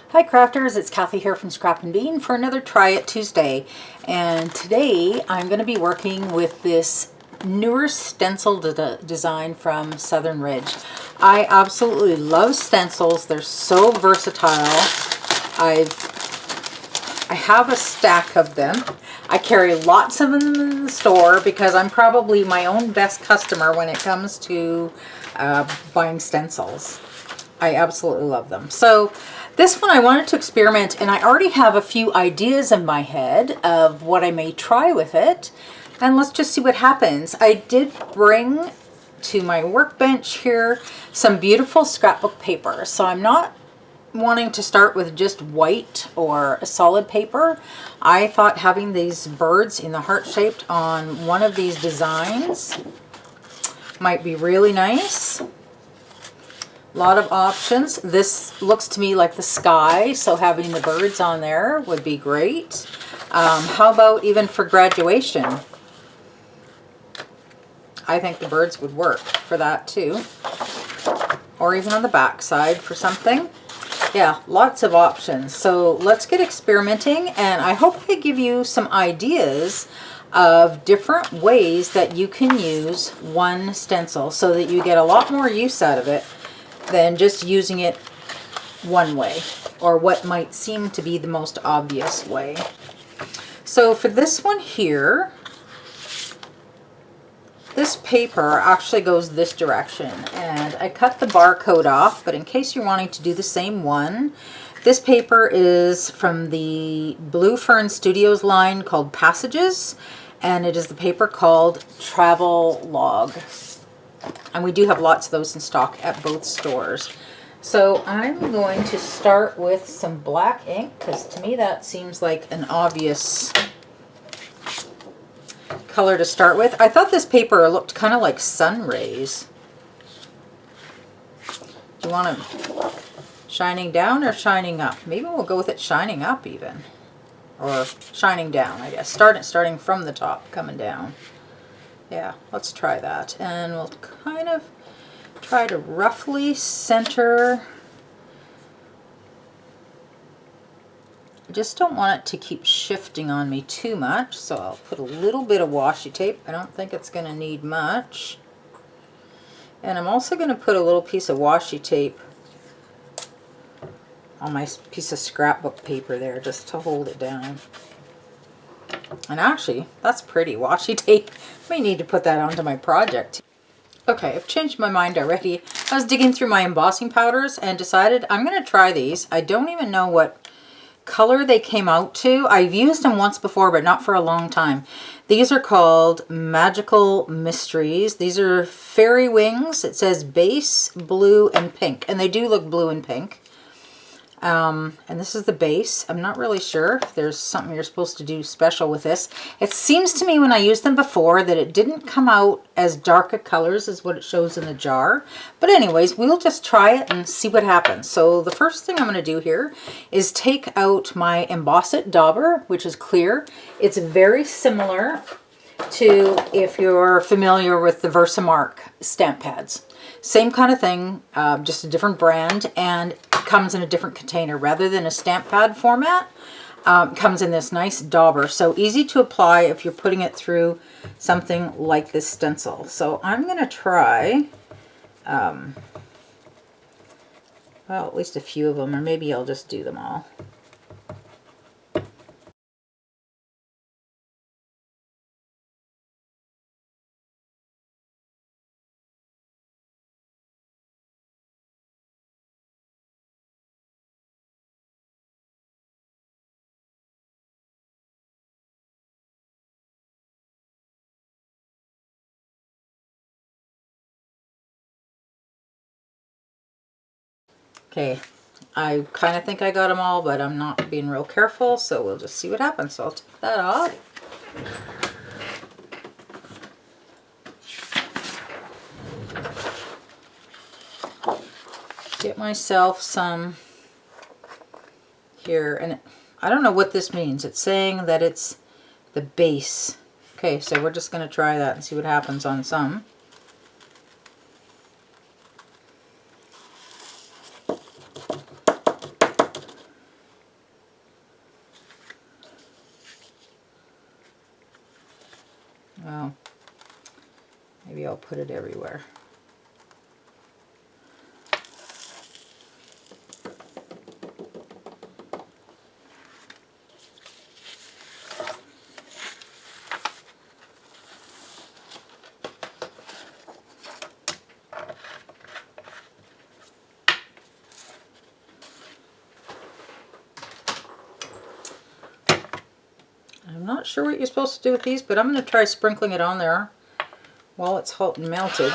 Hi crafters, it's Kathy here from Scrap and Bean for another Try It Tuesday. And today I'm going to be working with this newer stencil design from Southern Ridge. I absolutely love stencils. They're so versatile. I have a stack of them. I carry lots of them in the store because I'm probably my own best customer when it comes to buying stencils. I absolutely love them. So this one I wanted to experiment, and I already have a few ideas in my head of what I may try with it. And let's just see what happens. I did bring to my workbench here some beautiful scrapbook paper. So I'm not wanting to start with just white or a solid paper. I thought having these birds in the heart shaped on one of these designs might be really nice. A lot of options. This looks to me like the sky, so having the birds on there would be great. How about even for graduation? I think the birds would work for that too. Or even on the back side for something. Yeah, lots of options. So let's get experimenting, and I hope I give you some ideas of different ways that you can use one stencil so that you get a lot more use out of it than just using it one way, or what might seem to be the most obvious way. So for this one here, this paper actually goes this direction, and I cut the barcode off, but in case you're wanting to do the same one, this paper is from the Blue Fern Studios line called Passages, and it is the paper called Travel Log. And we do have lots of those in stock at both stores. So I'm going to start with some black ink, because to me that seems like an obvious color to start with. I thought this paper looked kind of like sun rays. Do you want them shining down or shining up? Maybe we'll go with it shining up even. Or shining down, I guess. Starting from the top, coming down. Yeah, let's try that. And we'll kind of try to roughly center. I just don't want it to keep shifting on me too much, so I'll put a little bit of washi tape. I don't think it's going to need much. And I'm also going to put a little piece of washi tape on my piece of scrapbook paper there just to hold it down. And actually, that's pretty washi tape. I may need to put that onto my project. Okay, I've changed my mind already. I was digging through my embossing powders and decided I'm going to try these. I don't even know what color they came out to. I've used them once before, but not for a long time. These are called Magical Mysteries. These are fairy wings. It says base, blue, and pink. And they do look blue and pink. And this is the base. I'm not really sure if there's something you're supposed to do special with this. It seems to me when I used them before that it didn't come out as dark a colors as what it shows in the jar. But anyways, we'll just try it and see what happens. So the first thing I'm going to do here is take out my Emboss It Dauber, which is clear. It's very similar to if you're familiar with the Versamark stamp pads. Same kind of thing, just a different brand, and it comes in a different container. Rather than a stamp pad format, comes in this nice dauber. So easy to apply if you're putting it through something like this stencil. So I'm going to try, well, at least a few of them, or maybe I'll just do them all. Okay, I kind of think I got them all, but I'm not being real careful, so we'll just see what happens. So I'll take that off. Get myself some here, and I don't know what this means. It's saying that it's the base. Okay, so we're just going to try that and see what happens on some. put it everywhere. I'm not sure what you're supposed to do with these, but I'm going to try sprinkling it on there while it's hot and melted.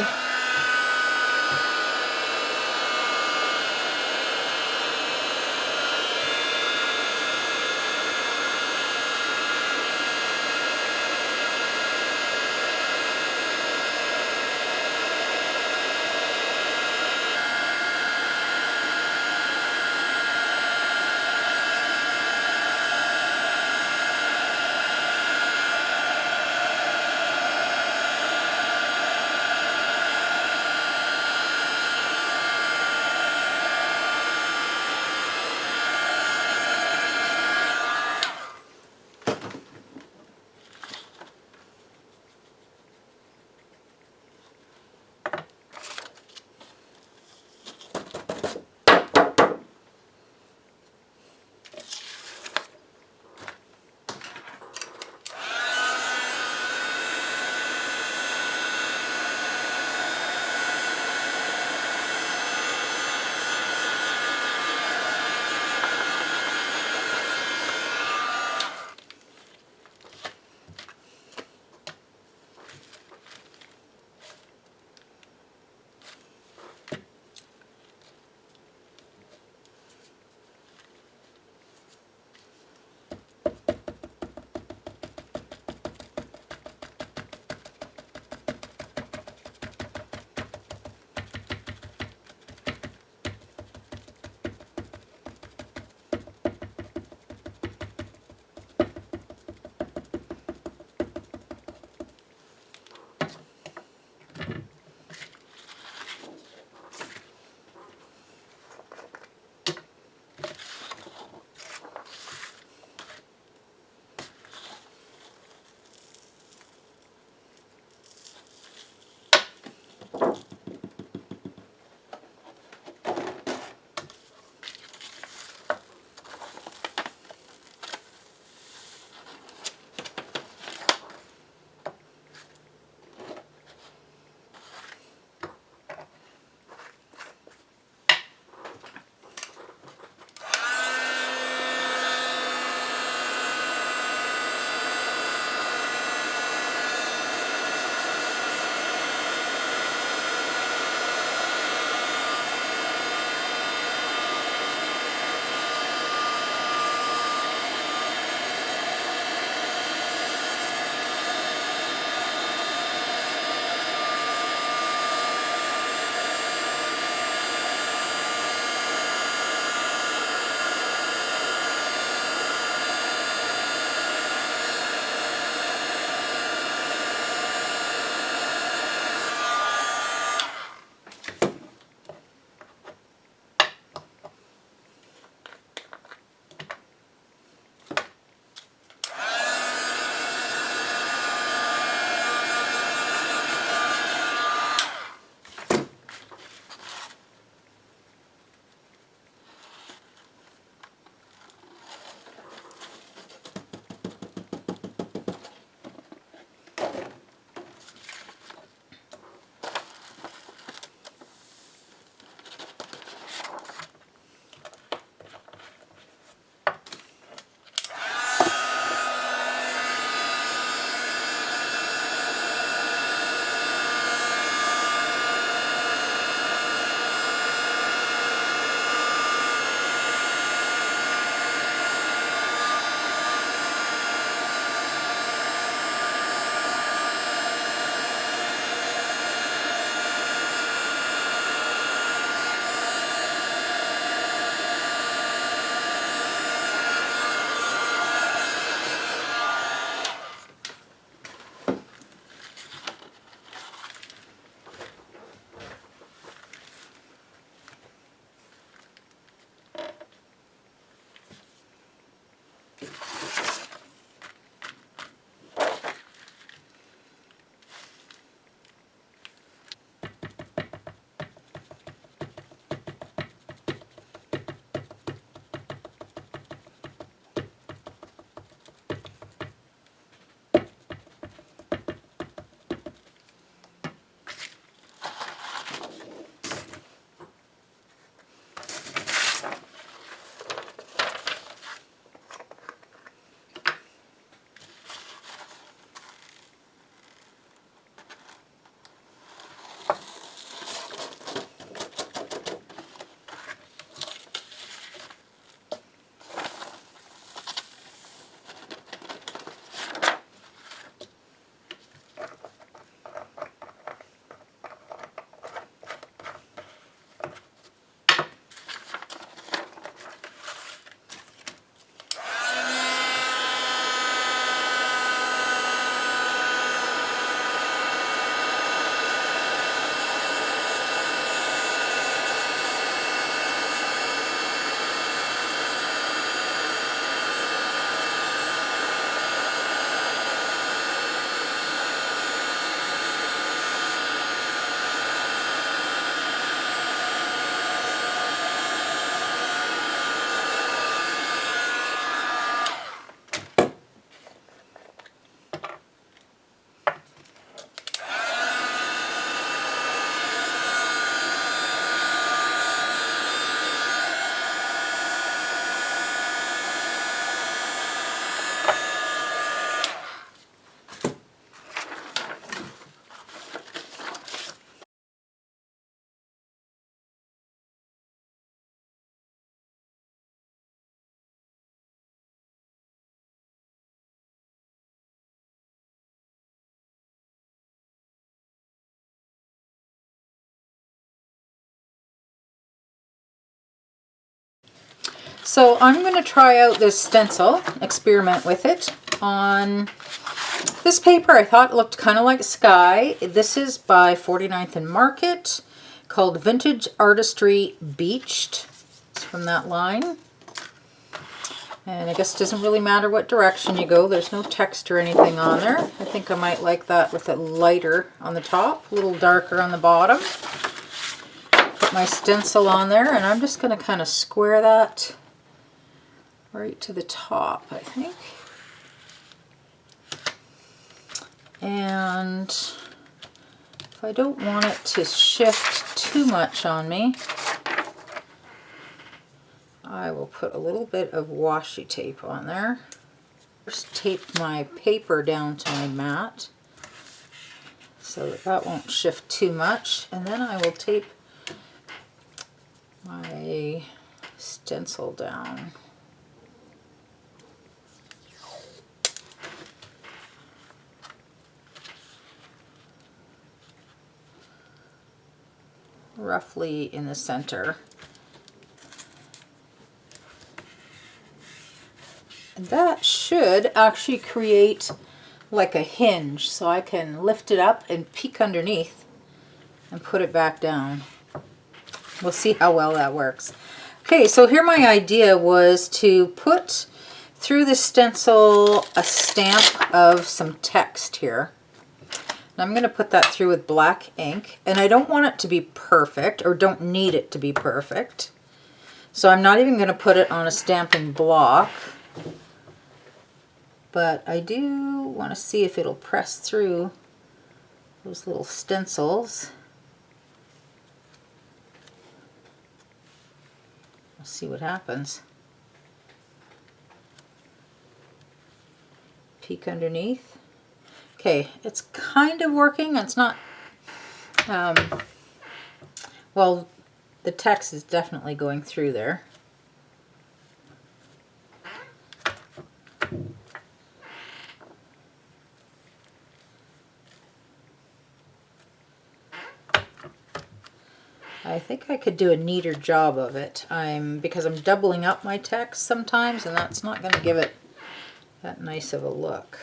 So I'm going to try out this stencil, experiment with it on this paper. I thought it looked kind of like sky. This is by 49th and Market, called Vintage Artistry Beached. It's from that line. And I guess it doesn't really matter what direction you go. There's no text or anything on there. I think I might like that with it lighter on the top, a little darker on the bottom. Put my stencil on there, and I'm just going to kind of square that right to the top, I think. And if I don't want it to shift too much on me, I will put a little bit of washi tape on there. First tape my paper down to my mat so that that won't shift too much, and then I will tape my stencil down. Roughly in the center. And that should actually create like a hinge, so I can lift it up and peek underneath and put it back down. We'll see how well that works. Okay, so here my idea was to put through the stencil a stamp of some text here. And I'm going to put that through with black ink, and I don't want it to be perfect, or don't need it to be perfect. So I'm not even going to put it on a stamping block, but I do want to see if it'll press through those little stencils. We'll see what happens. Peek underneath. Okay, it's kind of working. It's not, well, the text is definitely going through there. I think I could do a neater job of it. Because I'm doubling up my text sometimes, and that's not going to give it that nice of a look.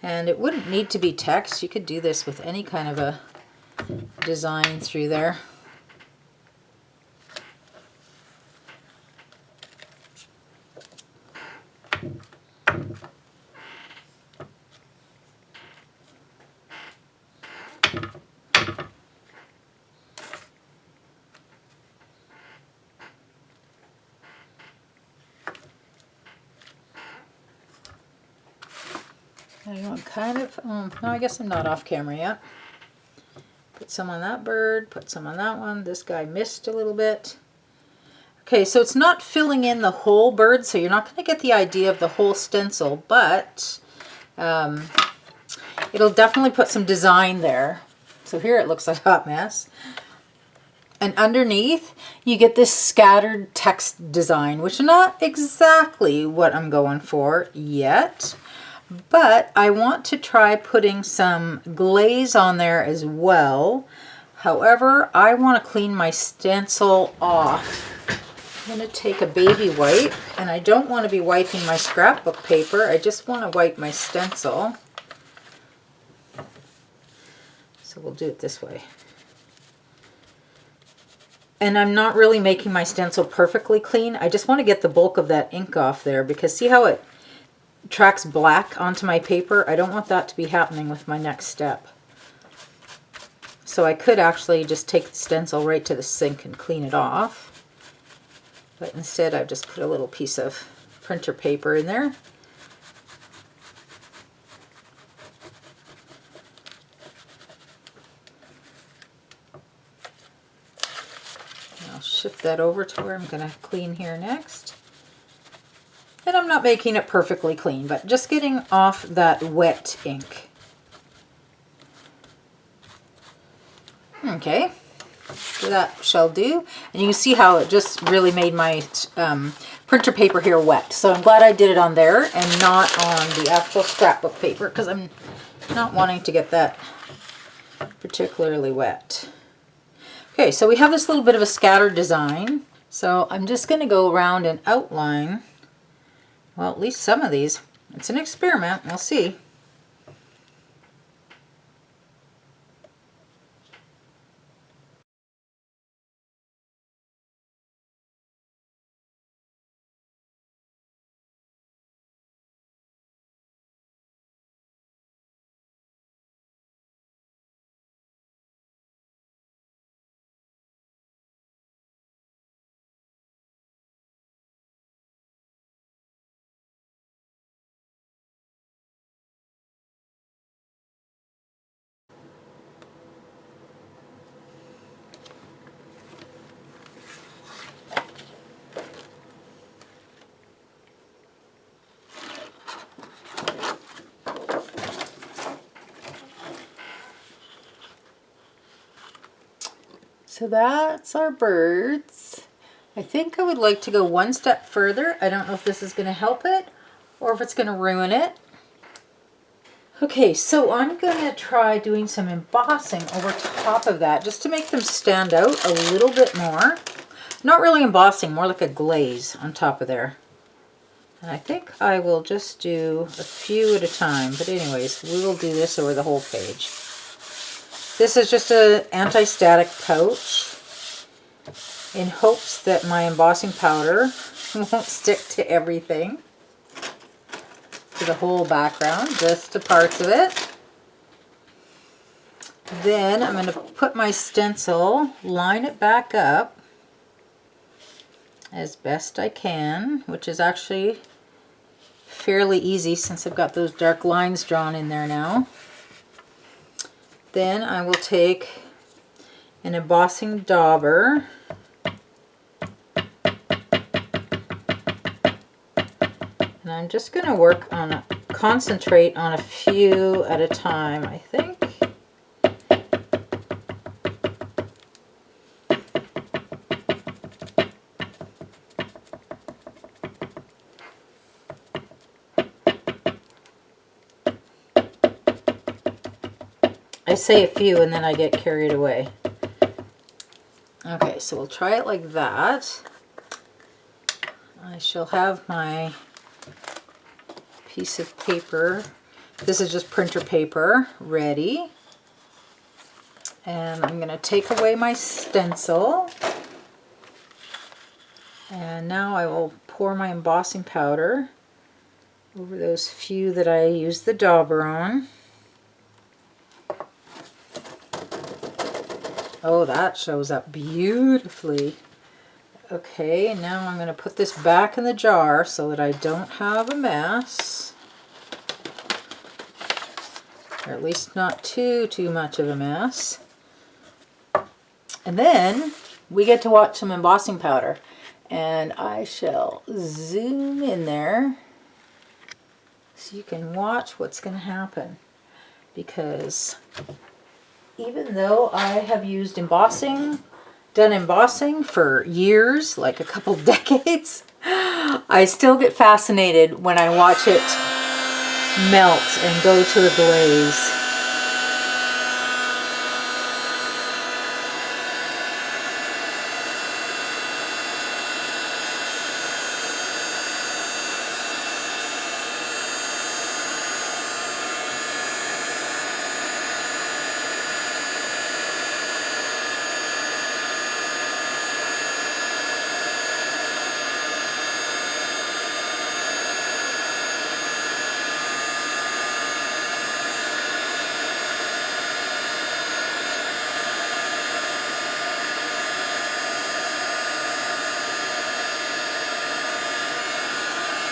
And it wouldn't need to be text. You could do this with any kind of a design through there. I'm kind of, no, I guess I'm not off camera yet. Put some on that bird, put some on that one. This guy missed a little bit. Okay, so it's not filling in the whole bird, so you're not going to get the idea of the whole stencil, but it'll definitely put some design there. So here it looks like a hot mess. And underneath, you get this scattered text design, which is not exactly what I'm going for yet. But I want to try putting some glaze on there as well. However, I want to clean my stencil off. I'm going to take a baby wipe, and I don't want to be wiping my scrapbook paper. I just want to wipe my stencil. So we'll do it this way. And I'm not really making my stencil perfectly clean. I just want to get the bulk of that ink off there, because see how it tracks black onto my paper? I don't want that to be happening with my next step. So I could actually just take the stencil right to the sink and clean it off. But instead I've just put a little piece of printer paper in there. I'll shift that over to where I'm going to clean here next. And I'm not making it perfectly clean, but just getting off that wet ink. Okay, so that shall do. And you can see how it just really made my printer paper here wet. So I'm glad I did it on there and not on the actual scrapbook paper, because I'm not wanting to get that particularly wet. Okay, so we have this little bit of a scattered design. So I'm just going to go around and outline, well, at least some of these. It's an experiment, we'll see. So that's our birds. I think I would like to go one step further. I don't know if this is going to help it or if it's going to ruin it. Okay, so I'm going to try doing some embossing over top of that just to make them stand out a little bit more. Not really embossing, more like a glaze on top of there. And I think I will just do a few at a time. But anyways, we will do this over the whole page. This is just an anti-static pouch in hopes that my embossing powder won't stick to everything, to the whole background, just to parts of it. Then I'm going to put my stencil, line it back up as best I can, which is actually fairly easy since I've got those dark lines drawn in there now. Then I will take an embossing dauber and I'm just going to work on concentrate on a few at a time, I think. I say a few and then I get carried away. Okay, so we'll try it like that. I shall have my piece of paper. This is just printer paper ready. And I'm going to take away my stencil. And now I will pour my embossing powder over those few that I used the dauber on. Oh, that shows up beautifully. Okay, now I'm going to put this back in the jar so that I don't have a mess. Or at least not too much of a mess. And then we get to watch some embossing powder. And I shall zoom in there so you can watch what's going to happen. Because even though I have used done embossing for years, like a couple decades, I still get fascinated when I watch it melt and go to the glaze.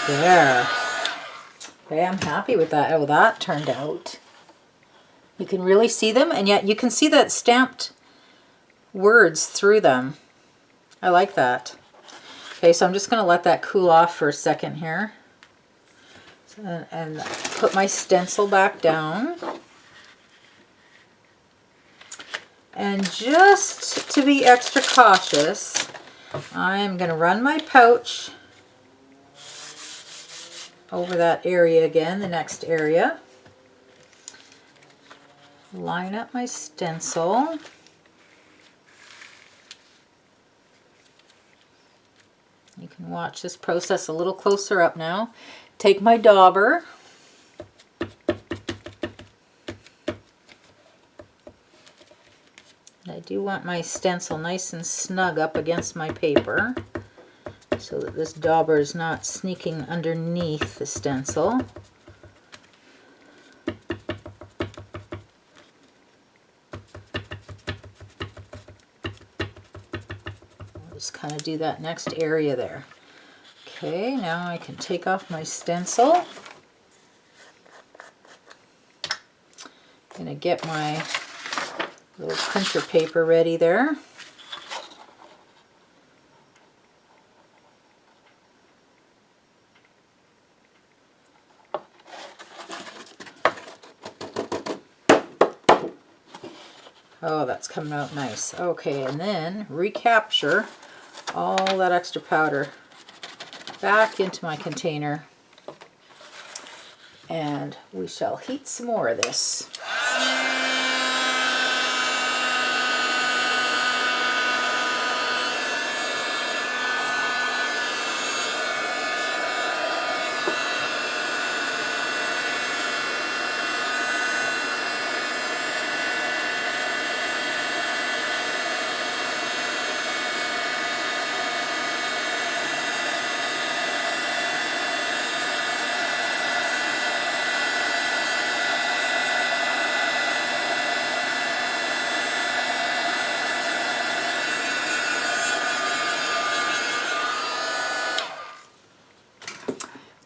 There. Okay, I'm happy with that. Oh, that turned out. You can really see them, and yet you can see that stamped words through them. I like that. Okay, so I'm just going to let that cool off for a second here. And put my stencil back down. And just to be extra cautious, I'm going to run my pouch over that area again, the next area. Line up my stencil. Watch this process a little closer up now. Take my dauber. I do want my stencil nice and snug up against my paper so that this dauber is not sneaking underneath the stencil. I'll just kind of do that next area there. Okay, now I can take off my stencil. I'm going to get my little printer paper ready there. Oh, that's coming out nice. Okay, and then recapture all that extra powder back into my container, and we shall heat some more of this.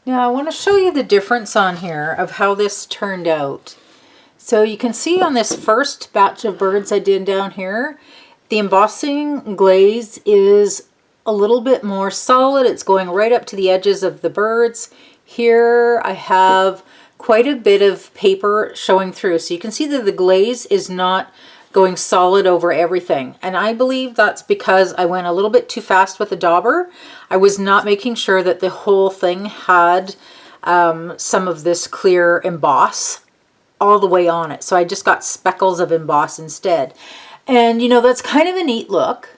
Now I want to show you the difference on here of how this turned out. So you can see on this first batch of birds I did down here, the embossing glaze is a little bit more solid. It's going right up to the edges of the birds. Here I have quite a bit of paper showing through. So you can see that the glaze is not going solid over everything. And I believe that's because I went a little bit too fast with the dauber. I was not making sure that the whole thing had some of this clear emboss all the way on it. So I just got speckles of emboss instead. And you know, that's kind of a neat look.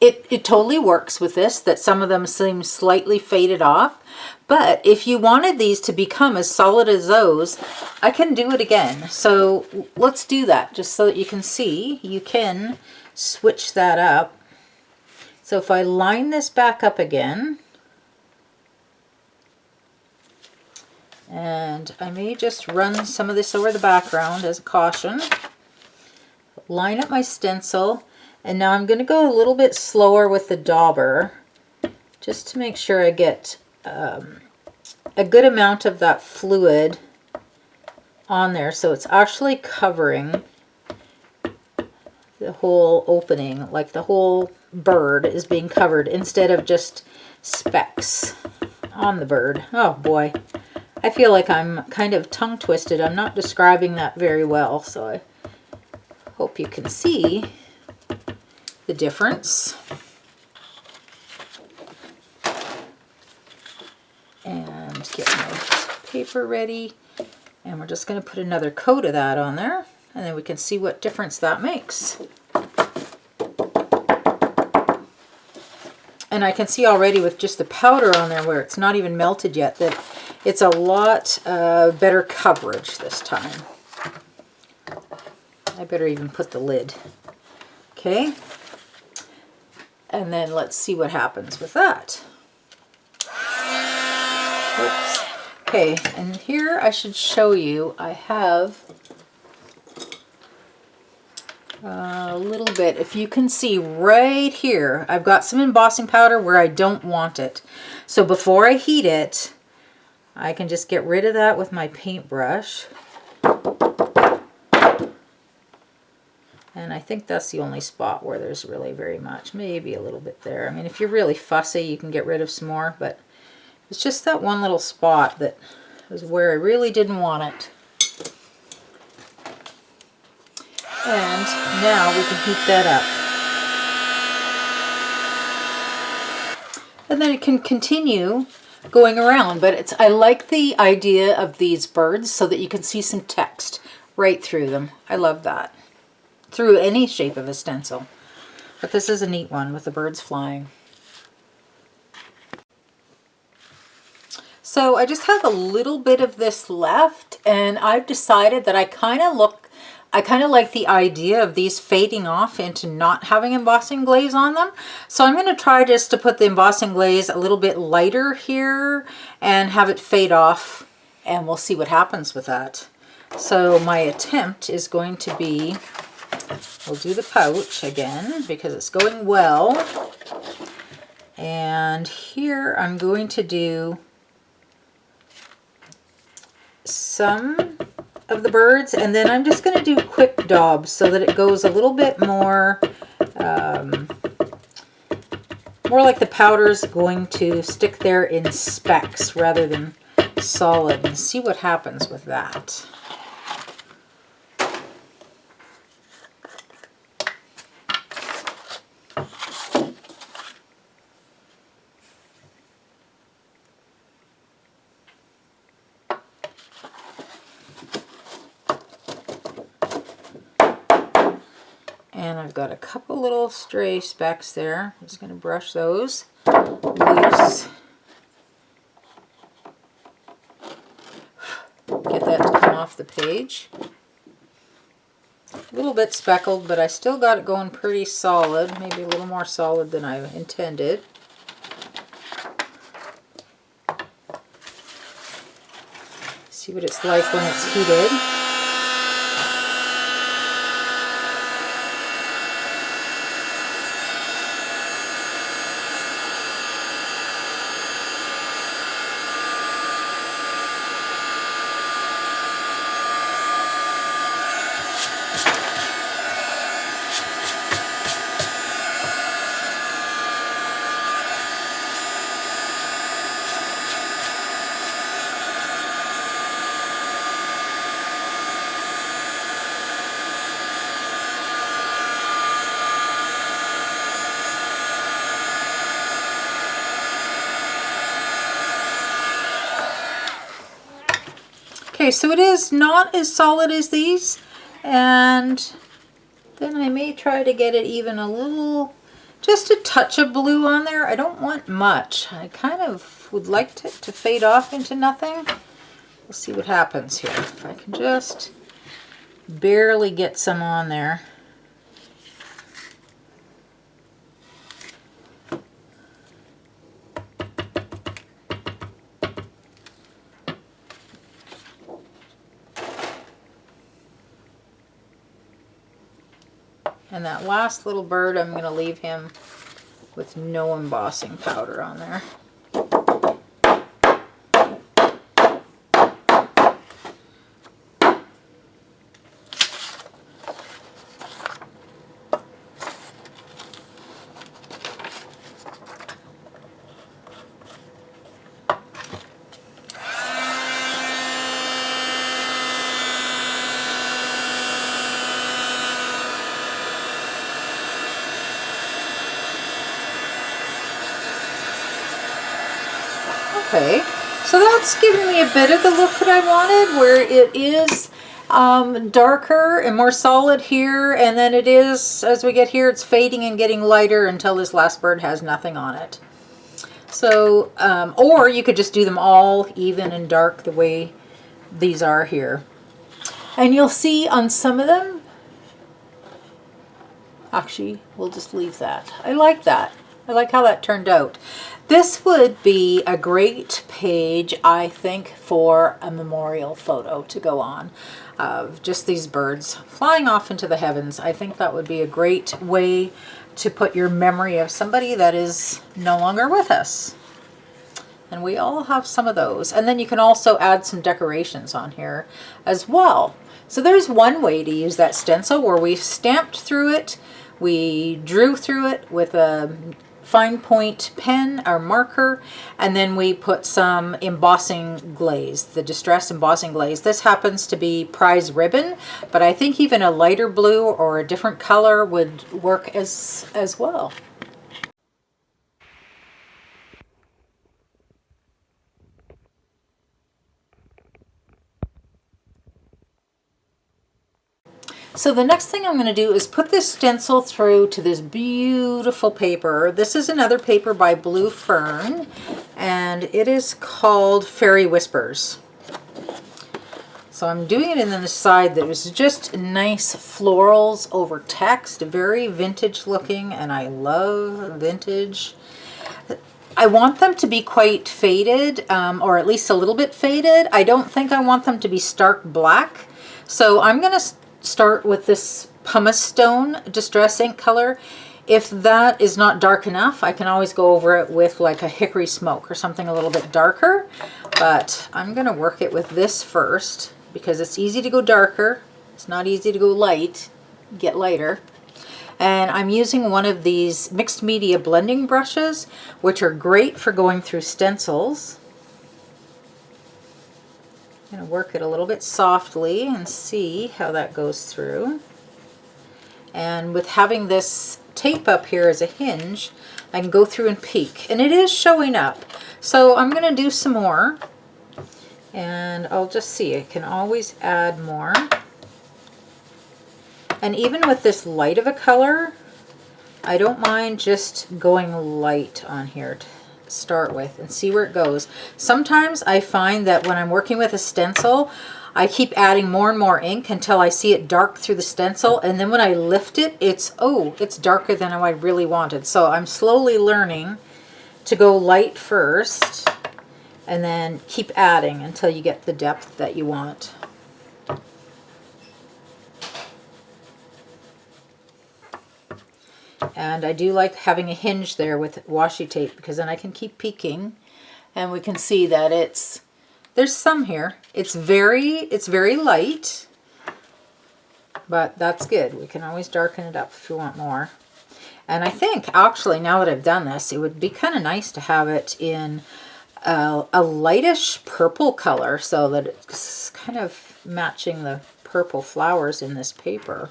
It totally works with this, that some of them seem slightly faded off. But if you wanted these to become as solid as those, I can do it again. So let's do that just so that you can see. You can switch that up. So if I line this back up again, and I may just run some of this over the background as a caution. Line up my stencil, and now I'm going to go a little bit slower with the dauber just to make sure I get a good amount of that fluid on there, so it's actually covering the whole opening, like the whole bird is being covered instead of just specks on the bird. Oh boy, I feel like I'm kind of tongue twisted. I'm not describing that very well, so I hope you can see the difference. And get my paper ready, and we're just going to put another coat of that on there, and then we can see what difference that makes. And I can see already with just the powder on there where it's not even melted yet that it's a lot better coverage this time. I better even put the lid. Okay, and then let's see what happens with that. Oops. Okay, and here I should show you, I have a little bit, if you can see right here, I've got some embossing powder where I don't want it. So before I heat it, I can just get rid of that with my paintbrush. And I think that's the only spot where there's really very much, maybe a little bit there. I mean, if you're really fussy, you can get rid of some more, but it's just that one little spot that is where I really didn't want it. And now we can heat that up. And then it can continue going around, but I like the idea of these birds so that you can see some text right through them. I love that. Through any shape of a stencil. But this is a neat one with the birds flying. So I just have a little bit of this left, and I've decided that I kind of like the idea of these fading off into not having embossing glaze on them. So I'm going to try just to put the embossing glaze a little bit lighter here and have it fade off, and we'll see what happens with that. So my attempt is going to be, we'll do the pouch again because it's going well. And here I'm going to do some of the birds, and then I'm just going to do quick daubs so that it goes a little bit more, more like the powder's going to stick there in specks rather than solid, and see what happens with that. And I've got a couple little stray specks there. I'm just going to brush those loose. Get that to come off the page. A little bit speckled, but I still got it going pretty solid. Maybe a little more solid than I intended. See what it's like when it's heated. Okay, so it is not as solid as these, and then I may try to get it even a little, just a touch of blue on there. I don't want much. I kind of would like it to fade off into nothing. We'll see what happens here. If I can just barely get some on there. And that last little bird, I'm going to leave him with no embossing powder on there. Okay, so that's giving me a bit of the look that I wanted, where it is darker and more solid here, and then it is, as we get here, it's fading and getting lighter until this last bird has nothing on it. So, or you could just do them all even and dark the way these are here. And you'll see on some of them, actually, we'll just leave that. I like that. I like how that turned out. This would be a great page, I think, for a memorial photo to go on of just these birds flying off into the heavens. I think that would be a great way to put your memory of somebody that is no longer with us. And we all have some of those. And then you can also add some decorations on here as well. So there's one way to use that stencil where we've stamped through it, we drew through it with a fine point pen or marker, and then we put some embossing glaze, the distress embossing glaze. This happens to be prize ribbon, but I think even a lighter blue or a different color would work as well. So the next thing I'm going to do is put this stencil through to this beautiful paper. This is another paper by Blue Fern. and it is called Fairy Whispers. So I'm doing it in the side that was just nice florals over text, very vintage looking, and I love vintage. I want them to be quite faded, or at least a little bit faded. I don't think I want them to be stark black. So I'm going to start with this pumice stone distress ink color. If that is not dark enough, I can always go over it with like a hickory smoke or something a little bit darker. But I'm going to work it with this first, because it's easy to go darker. It's not easy to go light, get lighter. And I'm using one of these mixed media blending brushes, which are great for going through stencils. I'm going to work it a little bit softly and see how that goes through. And with having this tape up here as a hinge, I can go through and peek. And it is showing up. So I'm going to do some more. And I'll just see, I can always add more. And even with this light of a color, I don't mind just going light on here to start with and see where it goes. Sometimes I find that when I'm working with a stencil, I keep adding more and more ink until I see it dark through the stencil, and then when I lift it, it's darker than I really wanted. So I'm slowly learning to go light first and then keep adding until you get the depth that you want. And I do like having a hinge there with washi tape, because then I can keep peeking and we can see that there's some here. It's very light, but that's good. We can always darken it up if you want more. And I think actually, now that I've done this, it would be kind of nice to have it in a lightish purple color, so that it's kind of matching the purple flowers in this paper.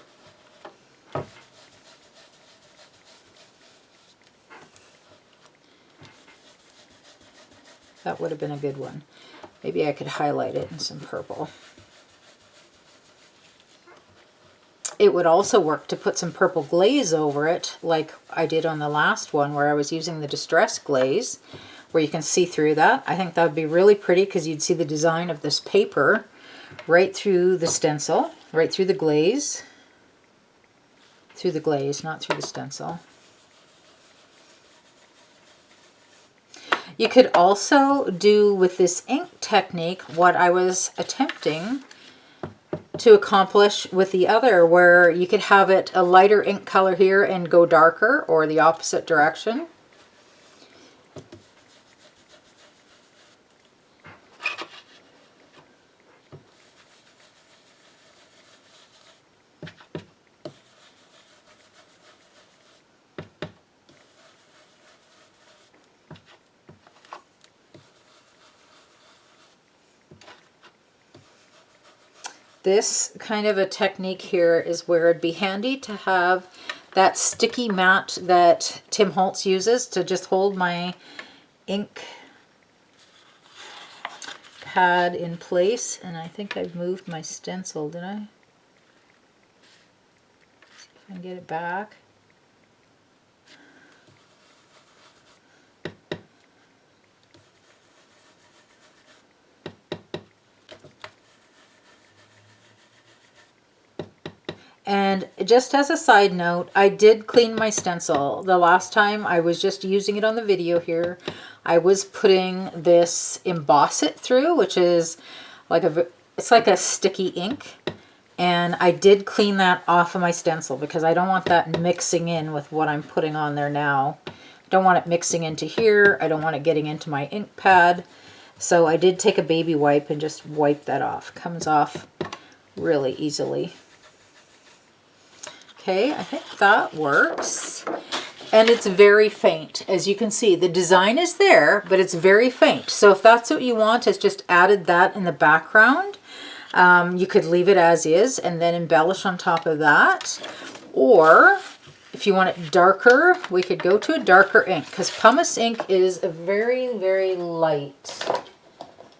That would have been a good one. Maybe I could highlight it in some purple. It would also work to put some purple glaze over it, like I did on the last one where I was using the distress glaze, where you can see through that. I think that would be really pretty, because you'd see the design of this paper right through the stencil, right through the glaze. Through the glaze, not through the stencil. You could also do with this ink technique what I was attempting to accomplish with the other, where you could have it a lighter ink color here and go darker, or the opposite direction. This kind of a technique here is where it'd be handy to have that sticky mat that Tim Holtz uses to just hold my ink pad in place. And I think I've moved my stencil, did I? See if I can get it back. And just as a side note, I did clean my stencil. The last time I was just using it on the video here. I was putting this Emboss It through, which is like it's like a sticky ink. And I did clean that off of my stencil, because I don't want that mixing in with what I'm putting on there now. I don't want it mixing into here. I don't want it getting into my ink pad. So I did take a baby wipe and just wipe that off. Comes off really easily. Okay, I think that works. And it's very faint. As you can see, the design is there, but it's very faint. So if that's what you want, is just added that in the background. You could leave it as is and then embellish on top of that. Or if you want it darker, we could go to a darker ink, because pumice ink is a very, very light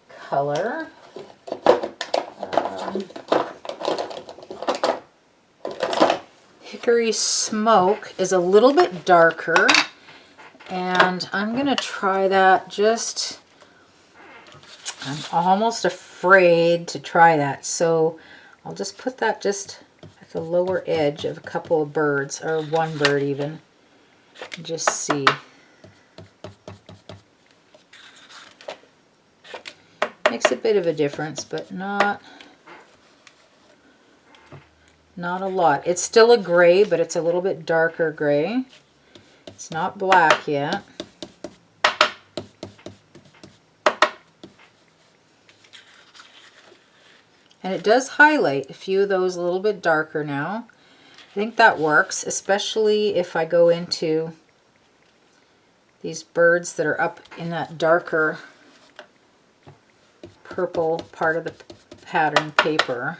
color. Hickory Smoke is a little bit darker, And I'm going to try that just, I'm almost afraid to try that. So I'll just put that just at the lower edge of a couple of birds, or one bird even, and just see. Makes a bit of a difference, but not a lot. It's still a gray, but it's a little bit darker gray. It's not black yet. And it does highlight a few of those a little bit darker now. I think that works, especially if I go into these birds that are up in that darker purple part of the pattern paper.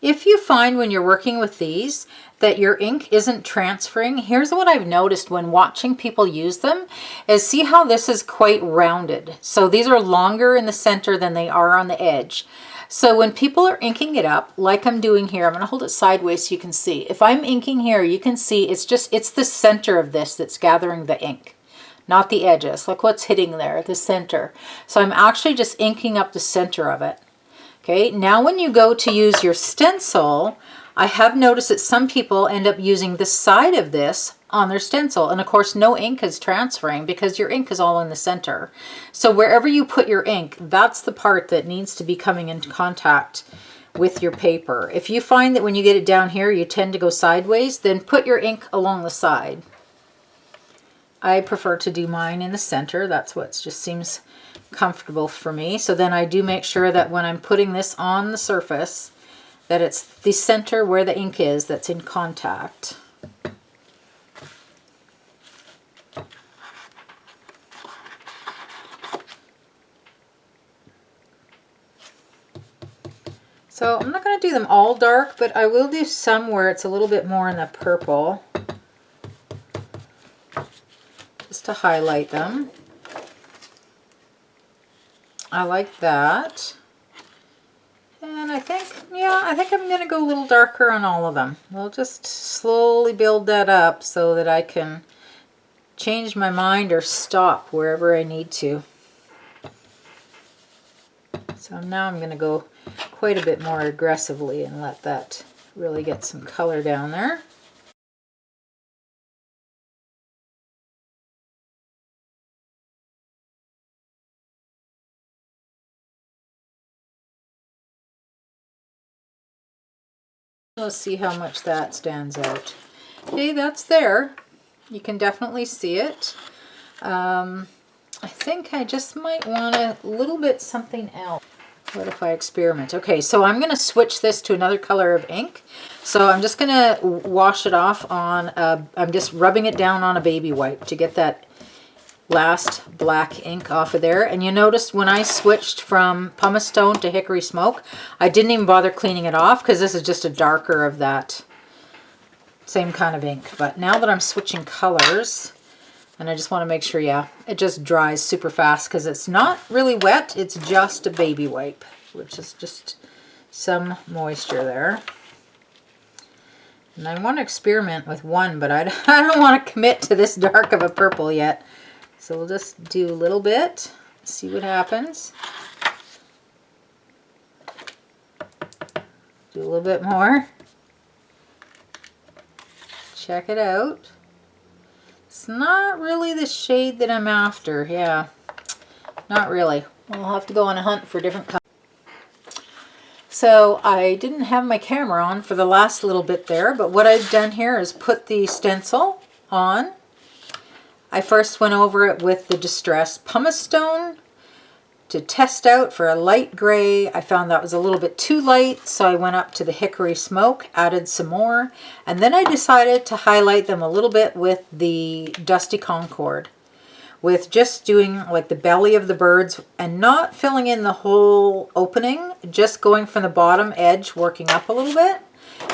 If you find when you're working with these that your ink isn't transferring, here's what I've noticed when watching people use them, is see how this is quite rounded. So these are longer in the center than they are on the edge. So when people are inking it up, like I'm doing here, I'm going to hold it sideways so you can see. If I'm inking here, you can see it's the center of this that's gathering the ink, not the edges. Look what's hitting there, the center. So I'm actually just inking up the center of it. Okay, now when you go to use your stencil, I have noticed that some people end up using the side of this on their stencil. And of course, no ink is transferring because your ink is all in the center. So wherever you put your ink, that's the part that needs to be coming into contact with your paper. If you find that when you get it down here, you tend to go sideways, then put your ink along the side. I prefer to do mine in the center. That's what just seems comfortable for me. So then I do make sure that when I'm putting this on the surface, that it's the center where the ink is that's in contact. So I'm not going to do them all dark, but I will do some where it's a little bit more in the purple, just to highlight them. I like that. And I think, yeah, I think I'm going to go a little darker on all of them. We'll just slowly build that up so that I can change my mind or stop wherever I need to. So now I'm going to go quite a bit more aggressively and let that really get some color down there. Let's see how much that stands out. Okay, that's there. You can definitely see it. I think I just might want a little bit something else. What if I experiment? Okay, so I'm going to switch this to another color of ink. So I'm just going to wash it off on, I'm just rubbing it down on a baby wipe to get that last black ink off of there. And you noticed when I switched from pumice stone to hickory smoke, I didn't even bother cleaning it off because this is just a darker of that same kind of ink. But now that I'm switching colors, and I just want to make sure, yeah, it just dries super fast because it's not really wet. It's just a baby wipe, which is just some moisture there. And I want to experiment with one, but I don't want to commit to this dark of a purple yet. So we'll just do a little bit, see what happens. Do a little bit more. Check it out. It's not really the shade that I'm after. Yeah, not really. We'll have to go on a hunt for different colors. So I didn't have my camera on for the last little bit there, but what I've done here is put the stencil on. I first went over it with the distressed pumice stone to test out for a light gray. I found that was a little bit too light, so I went up to the hickory smoke, added some more, and then I decided to highlight them a little bit with the Dusty Concord, with just doing like the belly of the birds and not filling in the whole opening, just going from the bottom edge, working up a little bit.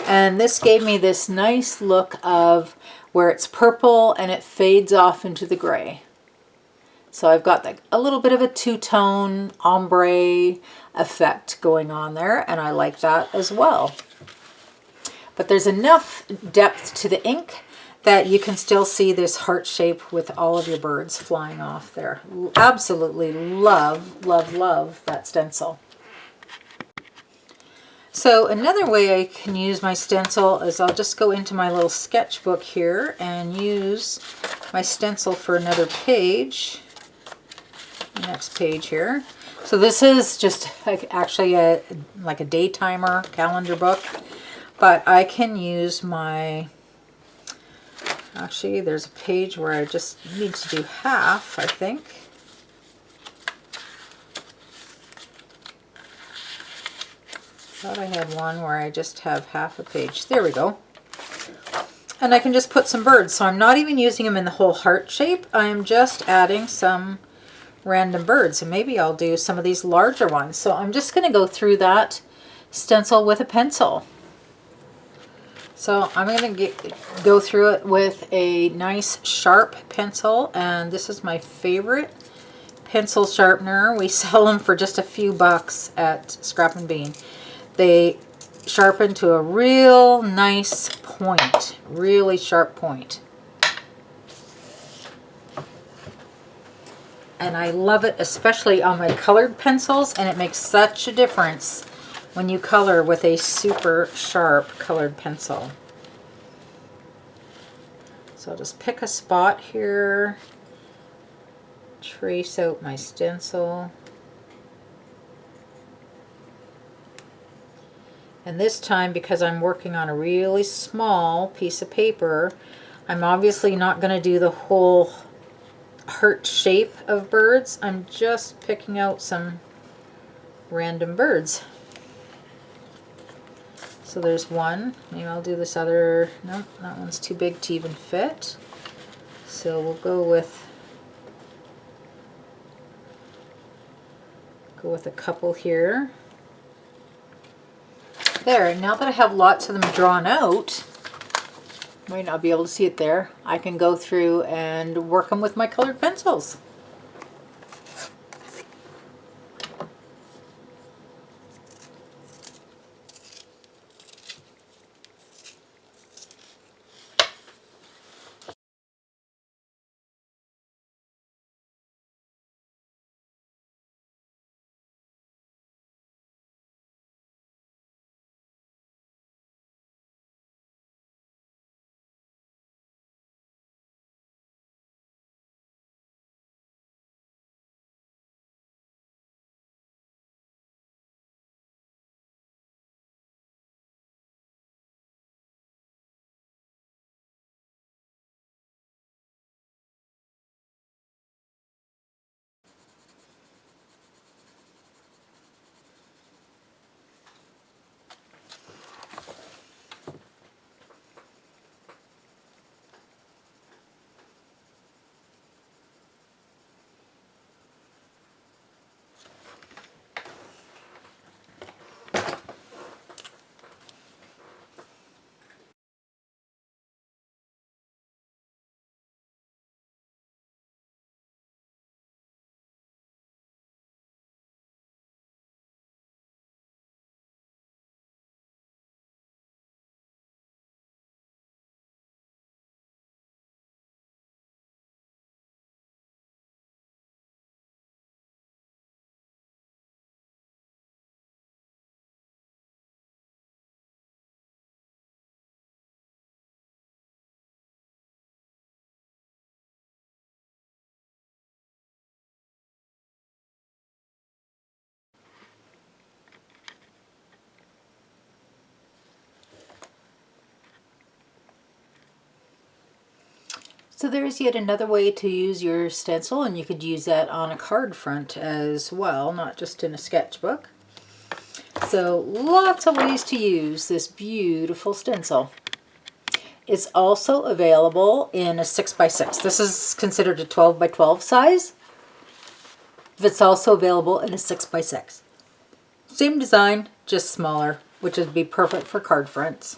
And this gave me this nice look of where it's purple and it fades off into the gray. So I've got like a little bit of a two-tone ombre effect going on there, and I like that as well. but there's enough depth to the ink that you can still see this heart shape with all of your birds flying off there. Absolutely love, love, love that stencil. So another way I can use my stencil is I'll just go into my little sketchbook here and use my stencil for another page. Next page here. So this is just actually like a day timer calendar book, but I can use my, actually there's a page where I just need to do half, I think. Thought I had one where I just have half a page. There we go. And I can just put some birds. So I'm not even using them in the whole heart shape. I'm just adding some random birds. And maybe I'll do some of these larger ones. So I'm just going to go through that stencil with a pencil. So I'm going to go through it with a nice sharp pencil. And this is my favorite pencil sharpener. We sell them for just a few bucks at Scrap and Bean. They sharpen to a real nice point, really sharp point. And I love it, especially on my colored pencils, and it makes such a difference when you color with a super sharp colored pencil. So I'll just pick a spot here, trace out my stencil. And this time, because I'm working on a really small piece of paper, I'm obviously not going to do the whole heart shape of birds. I'm just picking out some random birds. So there's one. Maybe I'll do this other. No, that one's too big to even fit. So we'll go with a couple here. There, now that I have lots of them drawn out, you might not be able to see it there, I can go through and work them with my colored pencils. So there's yet another way to use your stencil, and you could use that on a card front as well, not just in a sketchbook. So lots of ways to use this beautiful stencil. It's also available in a 6x6. This is considered a 12x12 size. It's also available in a 6x6. Same design, just smaller, which would be perfect for card fronts.